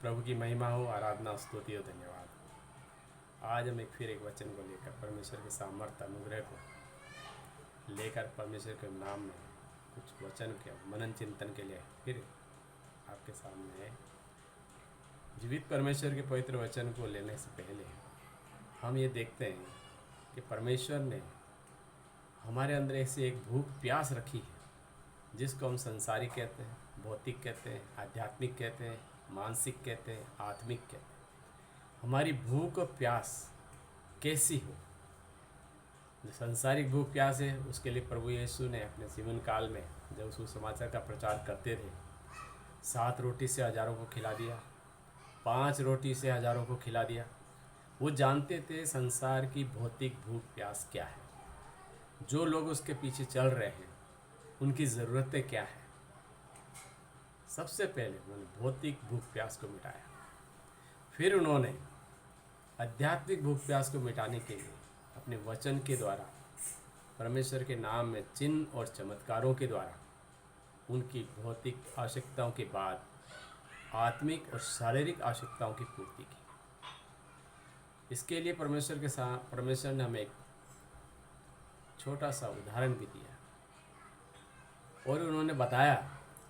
प्रभु की महिमा हो, आराधना, स्तुति हो, धन्यवाद। आज हम फिर एक वचन को लेकर परमेश्वर के सामर्थ्य अनुग्रह को लेकर परमेश्वर के नाम में कुछ वचन के मनन चिंतन के लिए फिर आपके सामने है। जीवित परमेश्वर के पवित्र वचन को लेने से पहले हम ये देखते हैं कि परमेश्वर ने हमारे अंदर ऐसी एक भूख प्यास रखी है जिसको हम संसारिक कहते हैं, भौतिक कहते हैं, आध्यात्मिक कहते हैं, मानसिक कहते हैं, आत्मिक कहते हैं। हमारी भूख और प्यास कैसी हो? जो संसारिक भूख प्यास है उसके लिए प्रभु यीशु ने अपने जीवन काल में जब सुसमाचार का प्रचार करते थे 7 रोटी से हजारों को खिला दिया, 5 रोटी से हजारों को खिला दिया। वो जानते थे संसार की भौतिक भूख प्यास क्या है, जो लोग उसके पीछे चल रहे हैं उनकी ज़रूरतें क्या है। सबसे पहले उन्होंने भौतिक भूख प्यास को मिटाया, फिर उन्होंने आध्यात्मिक भूख प्यास को मिटाने के लिए अपने वचन के द्वारा, परमेश्वर के नाम में चिन्ह और चमत्कारों के द्वारा उनकी भौतिक आवश्यकताओं के बाद आत्मिक और शारीरिक आवश्यकताओं की पूर्ति की। इसके लिए परमेश्वर ने हमें एक छोटा सा उदाहरण भी दिया और उन्होंने बताया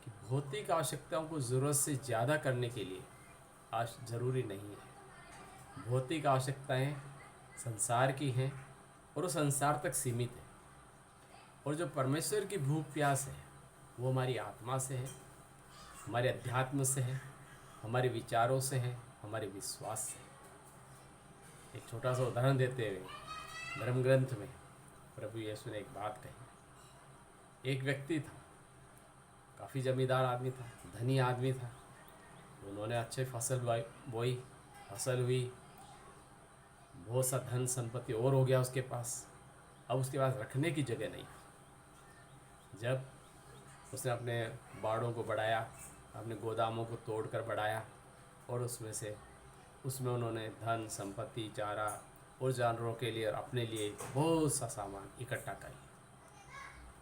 कि भौतिक आवश्यकताओं को ज़रूरत से ज़्यादा करने के लिए आज ज़रूरी नहीं है। भौतिक आवश्यकताएं संसार की हैं और वो संसार तक सीमित है, और जो परमेश्वर की भूख प्यास है वो हमारी आत्मा से है, हमारे अध्यात्म से है, हमारे विचारों से है, हमारे विश्वास से है। एक छोटा सा उदाहरण देते हुए धर्म ग्रंथ में प्रभु यीशु ने एक बात कही। एक व्यक्ति था, काफ़ी जमींदार आदमी था, धनी आदमी था। उन्होंने अच्छे फसल बोई, फसल हुई, बहुत सा धन संपत्ति और हो गया उसके पास। अब उसके पास रखने की जगह नहीं। जब उसने अपने बाड़ों को बढ़ाया, अपने गोदामों को तोड़कर बढ़ाया और उसमें उन्होंने धन संपत्ति, चारा और जानवरों के लिए और अपने लिए बहुत सा सामान इकट्ठा कर लिया,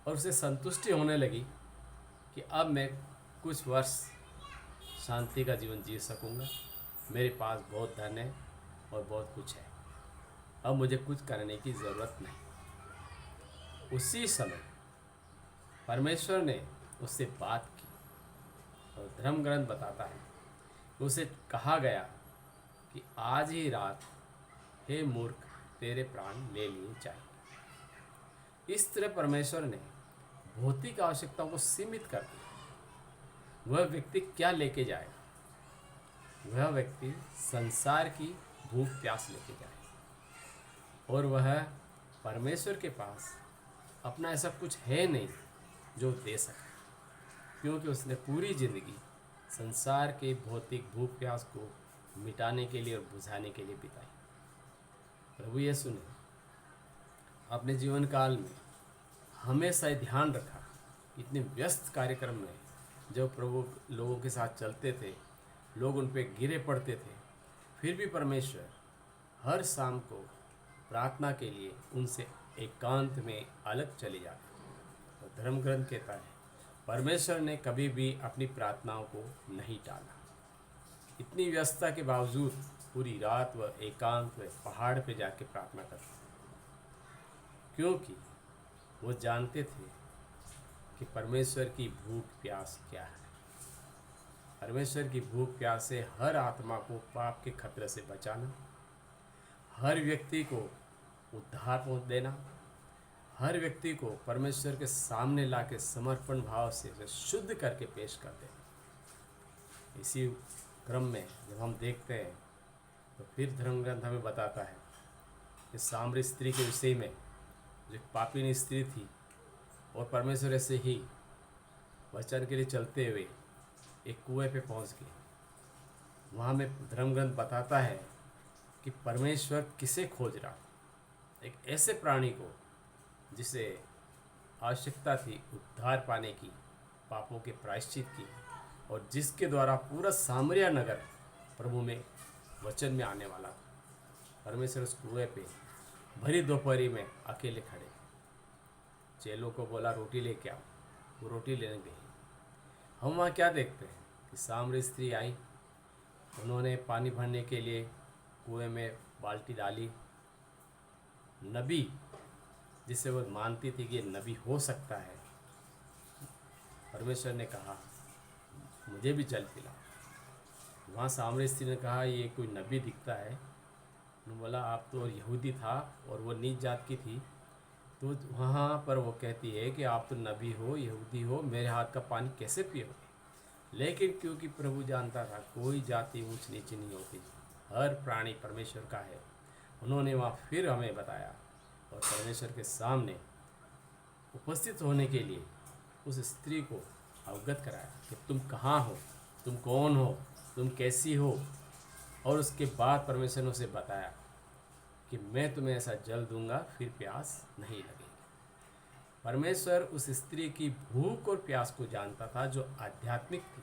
और उसे संतुष्टि होने लगी कि अब मैं कुछ वर्ष शांति का जीवन जी सकूंगा, मेरे पास बहुत धन है और बहुत कुछ है, अब मुझे कुछ करने की ज़रूरत नहीं। उसी समय परमेश्वर ने उससे बात की और धर्म ग्रंथ बताता है कि उसे कहा गया कि आज ही रात हे मूर्ख तेरे प्राण ले लिए जाएंगे। इस तरह परमेश्वर ने भौतिक आवश्यकताओं को सीमित कर दिया। वह व्यक्ति क्या लेके जाएगा? वह व्यक्ति संसार की भूख प्यास लेके जाएगा, और वह परमेश्वर के पास अपना ऐसा कुछ है नहीं जो दे सके, क्योंकि उसने पूरी ज़िंदगी संसार के भौतिक भूख प्यास को मिटाने के लिए और बुझाने के लिए बिताई। प्रभु यीशु ने अपने जीवन काल में हमेशा ध्यान रखा, इतने व्यस्त कार्यक्रम में जब प्रभु लोगों के साथ चलते थे, लोग उन पे गिरे पड़ते थे, फिर भी परमेश्वर हर शाम को प्रार्थना के लिए उनसे एकांत में अलग चले जाते। तो धर्म ग्रंथ कहता है परमेश्वर ने कभी भी अपनी प्रार्थनाओं को नहीं टाला। इतनी व्यस्तता के बावजूद पूरी रात वह एकांत में पहाड़ पे जाके प्रार्थना करते, क्योंकि वो जानते थे कि परमेश्वर की भूख प्यास क्या है। परमेश्वर की भूख प्यास से हर आत्मा को पाप के खतरे से बचाना, हर व्यक्ति को उद्धार पहुँच देना, हर व्यक्ति को परमेश्वर के सामने लाके समर्पण भाव से उसे शुद्ध करके पेश कर देना। इसी क्रम में जब हम देखते हैं तो फिर धर्म ग्रंथ हमें बताता है कि सामरी स्त्री के विषय में, जो एक पापिनी स्त्री थी और परमेश्वर ऐसे ही वचन के लिए चलते हुए एक कुएं पे पहुंच गई। वहाँ में धर्म ग्रंथ बताता है कि परमेश्वर किसे खोज रहा, एक ऐसे प्राणी को जिसे आवश्यकता थी उद्धार पाने की, पापों के प्रायश्चित की, और जिसके द्वारा पूरा सामरिया नगर प्रभु में वचन में आने वाला था। परमेश्वर उस कुएं पे भरी दोपहरी में अकेले खड़े, चेलों को बोला रोटी लेके आओ, वो रोटी लेने गई। हम वहाँ क्या देखते हैं कि सामरी स्त्री आई, उन्होंने पानी भरने के लिए कुएं में बाल्टी डाली। नबी, जिसे वो मानती थी कि ये नबी हो सकता है, परमेश्वर ने कहा मुझे भी जल पिला। वहाँ सामरी स्त्री ने कहा ये कोई नबी दिखता है। उन्होंने बोला आप तो यहूदी था और वो नीच जात की थी, तो वहाँ पर वो कहती है कि आप तो नबी हो, यहूदी हो, मेरे हाथ का पानी कैसे पियोगे। लेकिन क्योंकि प्रभु जानता था कोई जाति ऊंच नीच नहीं होती, हर प्राणी परमेश्वर का है, उन्होंने वहाँ फिर हमें बताया और परमेश्वर के सामने उपस्थित होने के लिए उस स्त्री को अवगत कराया कि तुम कहाँ हो, तुम कौन हो, तुम कैसी हो। और उसके बाद परमेश्वर ने उसे बताया कि मैं तुम्हें ऐसा जल दूंगा फिर प्यास नहीं लगेगी। परमेश्वर उस स्त्री की भूख और प्यास को जानता था जो आध्यात्मिक थी,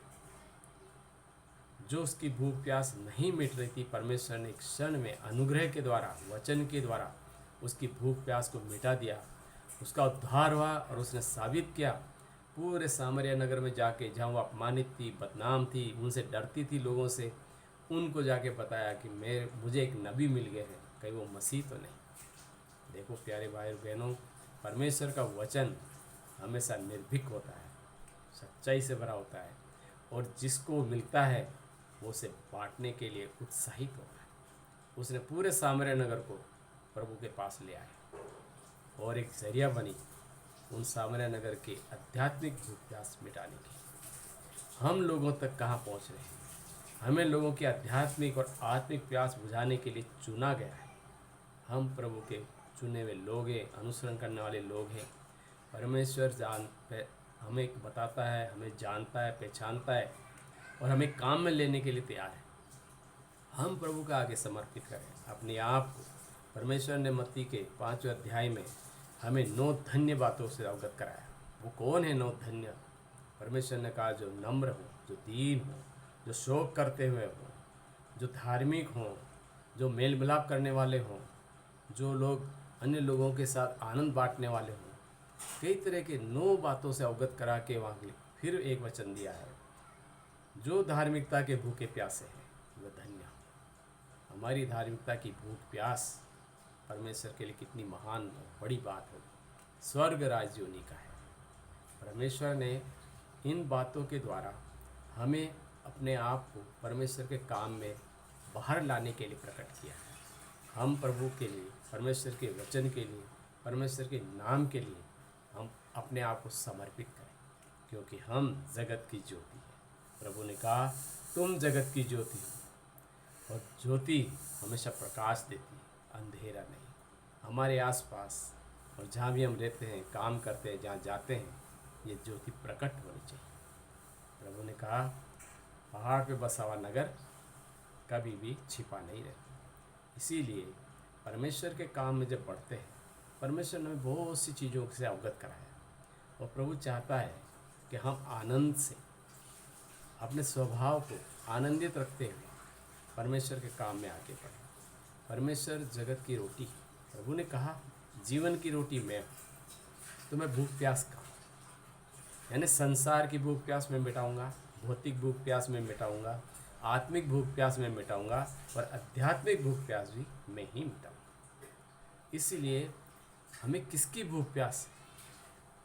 जो उसकी भूख प्यास नहीं मिट रही थी। परमेश्वर ने एक क्षण में अनुग्रह के द्वारा, वचन के द्वारा उसकी भूख प्यास को मिटा दिया। उसका उद्धार हुआ और उसने साबित किया पूरे सामरिया नगर में जाके, जहाँ वो अपमानित थी, बदनाम थी, उनसे डरती थी लोगों से, उनको जाके बताया कि मुझे एक नबी मिल गए हैं, कहीं वो मसीह तो नहीं। देखो प्यारे भाई और बहनों, परमेश्वर का वचन हमेशा निर्भीक होता है, सच्चाई से भरा होता है, और जिसको मिलता है वो उसे बांटने के लिए उत्साहित होता है। उसने पूरे सामरिया नगर को प्रभु के पास ले आया और एक जरिया बनी उन सामरिया नगर के आध्यात्मिक भूख प्यास मिटाने की। हम लोगों तक कहाँ पहुँच रहे हैं? हमें लोगों की आध्यात्मिक और आत्मिक प्यास बुझाने के लिए चुना गया है। हम प्रभु के चुने हुए लोग हैं, अनुसरण करने वाले लोग हैं। परमेश्वर हमें बताता है, हमें जानता है, पहचानता है और हमें काम में लेने के लिए तैयार है। हम प्रभु का आगे समर्पित करें अपने आप को। परमेश्वर ने मत्ती के 5वें अध्याय में हमें 9 धन्य बातों से अवगत कराया। वो कौन है 9 धन्य? परमेश्वर ने कहा जो नम्र हो, जो दीन हो, जो शोक करते हुए हो, जो धार्मिक हों, जो मेल मिलाप करने वाले हों, जो लोग अन्य लोगों के साथ आनंद बांटने वाले हों। कई तरह के 9 बातों से अवगत करा के वहाँ फिर एक वचन दिया है, जो धार्मिकता के भूखे प्यासे हैं वह धन्य हो। हमारी धार्मिकता की भूख प्यास परमेश्वर के लिए कितनी महान और बड़ी बात होगी। स्वर्ग राज्य उन्हीं का है। परमेश्वर ने इन बातों के द्वारा हमें अपने आप को परमेश्वर के काम में बाहर लाने के लिए प्रकट किया है। हम प्रभु के लिए, परमेश्वर के वचन के लिए, परमेश्वर के नाम के लिए हम अपने आप को समर्पित करें, क्योंकि हम जगत की ज्योति हैं। प्रभु ने कहा तुम जगत की ज्योति हो, और ज्योति हमेशा प्रकाश देती है, अंधेरा नहीं। हमारे आसपास और जहाँ भी हम रहते हैं, काम करते हैं, जहाँ जाते हैं, ये ज्योति प्रकट होनी चाहिए। प्रभु ने कहा पहाड़ पे बसा हुआ नगर कभी भी छिपा नहीं रहता। इसीलिए परमेश्वर के काम में जब बढ़ते हैं, परमेश्वर ने बहुत सी चीज़ों से अवगत कराया, और प्रभु चाहता है कि हम आनंद से अपने स्वभाव को आनंदित रखते हुए परमेश्वर के काम में आगे बढ़ें। परमेश्वर जगत की रोटी, प्रभु ने कहा जीवन की रोटी मैं हूँ, तो मैं भूख प्यास का, यानी संसार की भूख प्यास में मिटाऊंगा, भौतिक भूख प्यास में मिटाऊंगा, आत्मिक भूख प्यास में मिटाऊंगा, और आध्यात्मिक भूख प्यास भी मैं ही मिटाऊंगा। इसीलिए हमें किसकी भूख प्यास?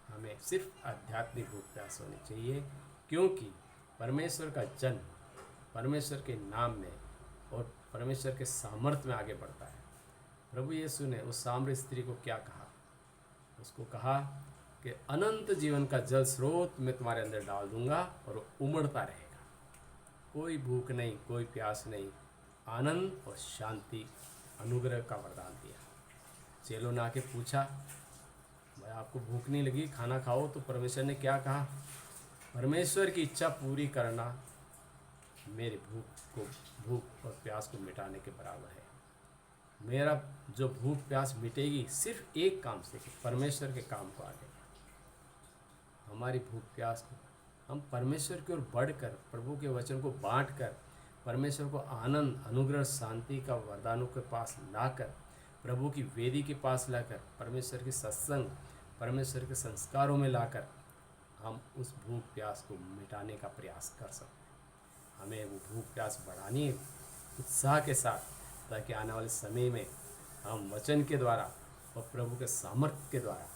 हमें सिर्फ आध्यात्मिक भूख प्यास होनी चाहिए, क्योंकि परमेश्वर का जन्म परमेश्वर के नाम में और परमेश्वर के सामर्थ्य में आगे बढ़ता है। प्रभु यीशु ने उस सामरी स्त्री को क्या कहा? उसको कहा कि अनंत जीवन का जल स्रोत मैं तुम्हारे अंदर डाल दूंगा और वो उमड़ता रहेगा। कोई भूख नहीं, कोई प्यास नहीं, आनंद और शांति, अनुग्रह का वरदान दिया। चेलों ने आके पूछा भाई आपको भूख नहीं लगी, खाना खाओ। तो परमेश्वर ने क्या कहा? परमेश्वर की इच्छा पूरी करना मेरे भूख और प्यास को मिटाने के बराबर है। मेरा जो भूख प्यास मिटेगी सिर्फ एक काम से, परमेश्वर के काम को आगे। हमारी भूख प्यास को हम परमेश्वर की ओर बढ़कर, प्रभु के वचन को बांटकर, परमेश्वर को आनंद, अनुग्रह, शांति का वरदानों के पास लाकर, प्रभु की वेदी के पास लाकर, परमेश्वर के सत्संग, परमेश्वर के संस्कारों में लाकर हम उस भूख प्यास को मिटाने का प्रयास कर सकते हैं। हमें वो भूख प्यास बढ़ानी है उत्साह के साथ, ताकि आने वाले समय में हम वचन के द्वारा और प्रभु के सामर्थ्य के द्वारा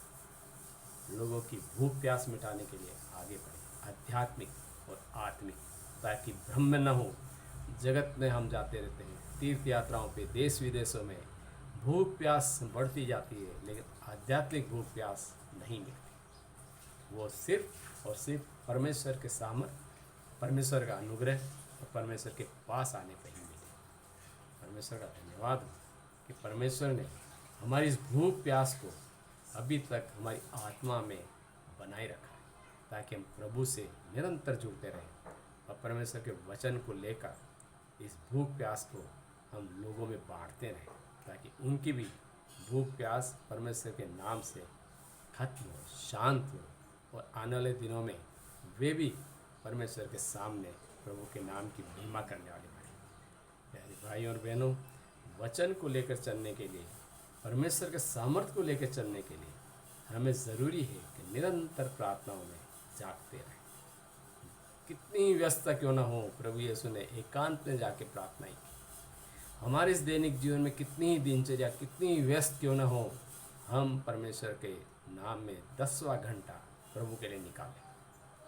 लोगों की भूख प्यास मिटाने के लिए आगे बढ़े, आध्यात्मिक और आत्मिक, ताकि भ्रम में न हो। जगत में हम जाते रहते हैं, तीर्थ यात्राओं पे देश विदेशों में भूख प्यास बढ़ती जाती है, लेकिन आध्यात्मिक भूख प्यास नहीं मिलती। वो सिर्फ और सिर्फ परमेश्वर के सामर्थ्य, परमेश्वर का अनुग्रह और परमेश्वर के पास आने पर ही मिले। परमेश्वर का धन्यवाद हो कि परमेश्वर ने हमारी इस भूख प्यास को अभी तक हमारी आत्मा में बनाए रखा है, ताकि हम प्रभु से निरंतर जुड़ते रहें और परमेश्वर के वचन को लेकर इस भूख प्यास को हम लोगों में बांटते रहें, ताकि उनकी भी भूख प्यास परमेश्वर के नाम से खत्म हो, शांत हो, और आने वाले दिनों में वे भी परमेश्वर के सामने प्रभु के नाम की महिमा करने वाले बने। प्यारे भाई और बहनों, वचन को लेकर चलने के लिए, परमेश्वर के सामर्थ्य को लेकर चलने के लिए हमें ज़रूरी है कि निरंतर प्रार्थनाओं में जागते रहें। कितनी व्यस्तता क्यों ना हो, प्रभु यीशु ने एकांत में जाके प्रार्थनाएं की। हमारे इस दैनिक जीवन में कितनी ही दिनचर्या, कितनी व्यस्त क्यों ना हो, हम परमेश्वर के नाम में 10वां घंटा प्रभु के लिए निकालें।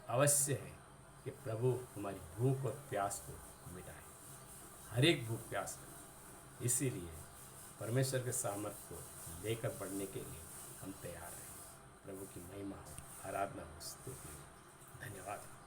अवश्य है कि प्रभु हमारी भूख और प्यास को मिटाए, हर एक भूख प्यास को। इसीलिए परमेश्वर के सामर्थ्य को लेकर बढ़ने के लिए हम तैयार रहें। प्रभु की महिमा हो, आराधना हो, स्तुति हो। धन्यवाद।